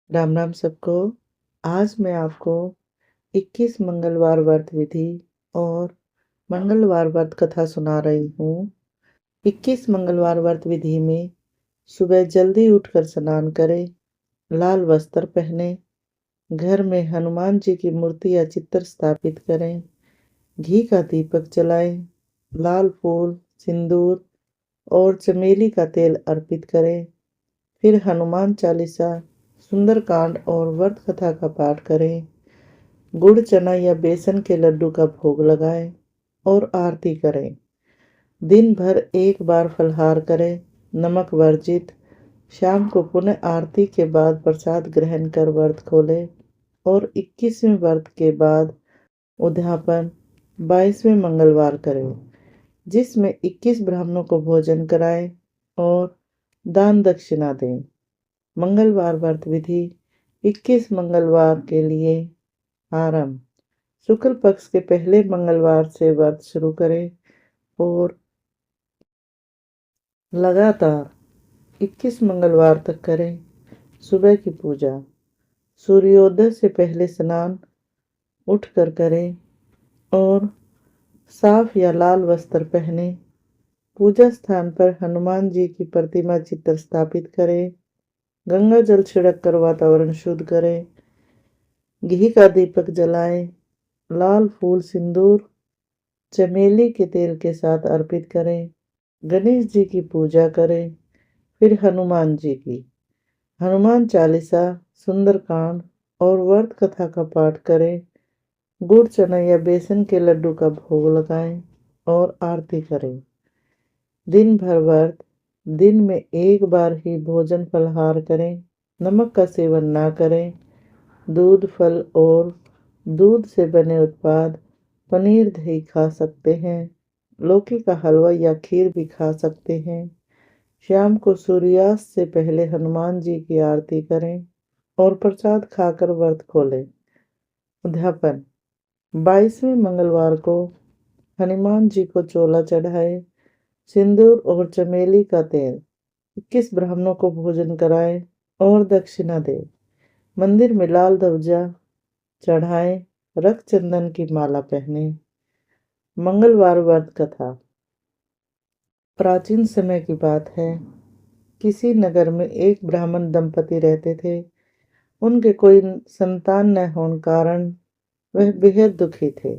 राम राम सबको। आज मैं आपको 21 मंगलवार व्रत विधि और मंगलवार व्रत कथा सुना रही हूँ। 21 मंगलवार व्रत विधि में सुबह जल्दी उठकर स्नान करें, लाल वस्त्र पहने, घर में हनुमान जी की मूर्ति या चित्र स्थापित करें, घी का दीपक जलाएं, लाल फूल, सिंदूर और चमेली का तेल अर्पित करें। फिर हनुमान चालीसा, सुंदरकांड और व्रत कथा का पाठ करें। गुड़ चना या बेसन के लड्डू का भोग लगाएं और आरती करें। दिन भर एक बार फलाहार करें, नमक वर्जित। शाम को पुनः आरती के बाद प्रसाद ग्रहण कर व्रत खोलें और 21वें व्रत के बाद उद्यापन 22वें मंगलवार करें, जिसमें 21 ब्राह्मणों को भोजन कराएं और दान दक्षिणा दें। मंगलवार व्रत विधि 21 मंगलवार के लिए आरंभ। शुक्ल पक्ष के पहले मंगलवार से व्रत शुरू करें और लगातार 21 मंगलवार तक करें। सुबह की पूजा सूर्योदय से पहले स्नान उठकर करें और साफ या लाल वस्त्र पहने। पूजा स्थान पर हनुमान जी की प्रतिमा चित्र स्थापित करें। गंगा जल छिड़क कर वातावरण शुद्ध करें। घी का दीपक जलाएं। लाल फूल सिंदूर चमेली के तेल के साथ अर्पित करें। गणेश जी की पूजा करें। फिर हनुमान जी की हनुमान चालीसा, सुंदरकांड और व्रत कथा का पाठ करें। गुड़ चना या बेसन के लड्डू का भोग लगाएं और आरती करें। दिन भर व्रत, दिन में एक बार ही भोजन फलाहार करें। नमक का सेवन ना करें। दूध, फल और दूध से बने उत्पाद, पनीर, दही खा सकते हैं। लौकी का हलवा या खीर भी खा सकते हैं। शाम को सूर्यास्त से पहले हनुमान जी की आरती करें और प्रसाद खाकर व्रत खोलें। उद्यापन 22वें मंगलवार को हनुमान जी को चोला चढ़ाए, सिंदूर और चमेली का तेल 21 ब्राह्मणों को भोजन कराएं और दक्षिणा दें। मंदिर में लाल ध्वजा चढ़ाएं, रक्त चंदन की माला पहने। मंगलवार व्रत कथा प्राचीन समय की बात है। किसी नगर में एक ब्राह्मण दंपति रहते थे। उनके कोई संतान न होने कारण वह बेहद दुखी थे।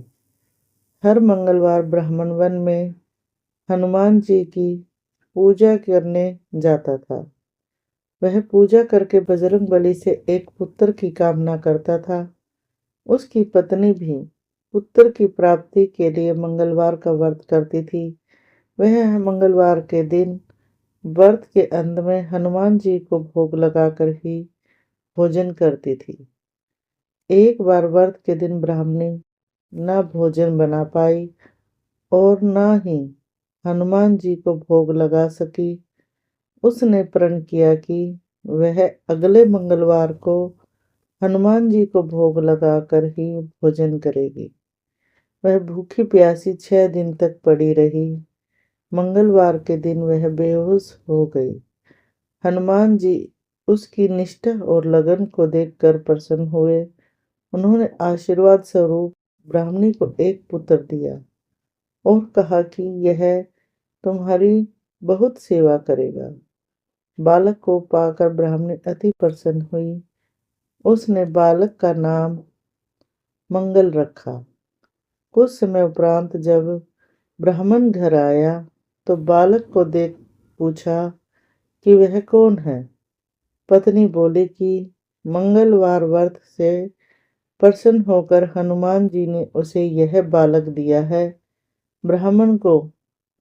हर मंगलवार ब्राह्मण वन में हनुमान जी की पूजा करने जाता था। वह पूजा करके बजरंगबली से एक पुत्र की कामना करता था। उसकी पत्नी भी पुत्र की प्राप्ति के लिए मंगलवार का व्रत करती थी। वह मंगलवार के दिन व्रत के अंत में हनुमान जी को भोग लगाकर ही भोजन करती थी। एक बार व्रत के दिन ब्राह्मणी न भोजन बना पाई और न ही हनुमान जी को भोग लगा सकी। उसने प्रण किया कि वह अगले मंगलवार को हनुमान जी को भोग लगाकर ही भोजन करेगी। वह भूखी प्यासी 6 दिन तक पड़ी रही। मंगलवार के दिन वह बेहोश हो गई। हनुमान जी उसकी निष्ठा और लगन को देखकर प्रसन्न हुए। उन्होंने आशीर्वाद स्वरूप ब्राह्मणी को एक पुत्र दिया और कहा कि यह तुम्हारी बहुत सेवा करेगा। बालक को पाकर ब्राह्मणी अति प्रसन्न हुई। उसने बालक का नाम मंगल रखा। कुछ समय उपरांत जब ब्राह्मण घर आया तो बालक को देख पूछा कि वह कौन है। पत्नी बोली कि मंगलवार व्रत से प्रसन्न होकर हनुमान जी ने उसे यह बालक दिया है। ब्राह्मण को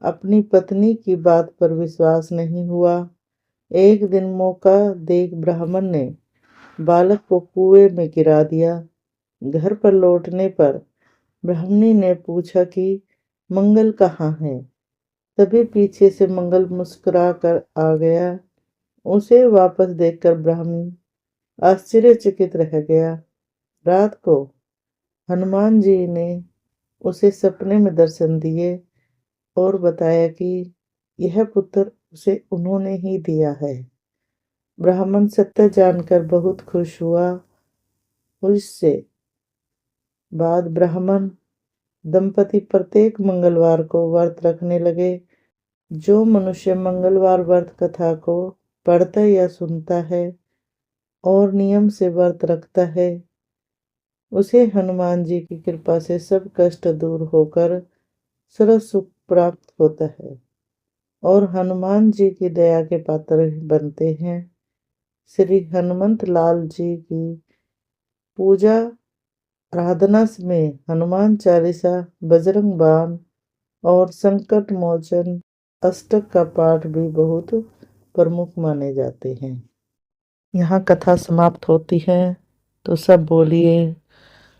अपनी पत्नी की बात पर विश्वास नहीं हुआ। एक दिन मौका देख ब्राह्मण ने बालक को कुएं में गिरा दिया। घर पर लौटने पर ब्राह्मणी ने पूछा कि मंगल कहाँ है। तभी पीछे से मंगल मुस्कुरा कर आ गया। उसे वापस देखकर ब्राह्मण आश्चर्यचकित रह गया। रात को हनुमान जी ने उसे सपने में दर्शन दिए और बताया कि यह पुत्र उसे उन्होंने ही दिया है। ब्राह्मण सत्य जानकर बहुत खुश हुआ। उससे बाद ब्राह्मण दंपति प्रत्येक मंगलवार को व्रत रखने लगे। जो मनुष्य मंगलवार व्रत कथा को पढ़ता या सुनता है और नियम से व्रत रखता है, उसे हनुमान जी की कृपा से सब कष्ट दूर होकर सर्व सुख प्राप्त होता है और हनुमान जी की दया के पात्र बनते हैं। श्री हनुमंत लाल जी की पूजा आराधना में हनुमान चालीसा, बजरंग बाण और संकट मोचन अष्टक का पाठ भी बहुत प्रमुख माने जाते हैं। यहाँ कथा समाप्त होती है, तो सब बोलिए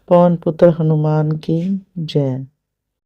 पवन पुत्र हनुमान की जय।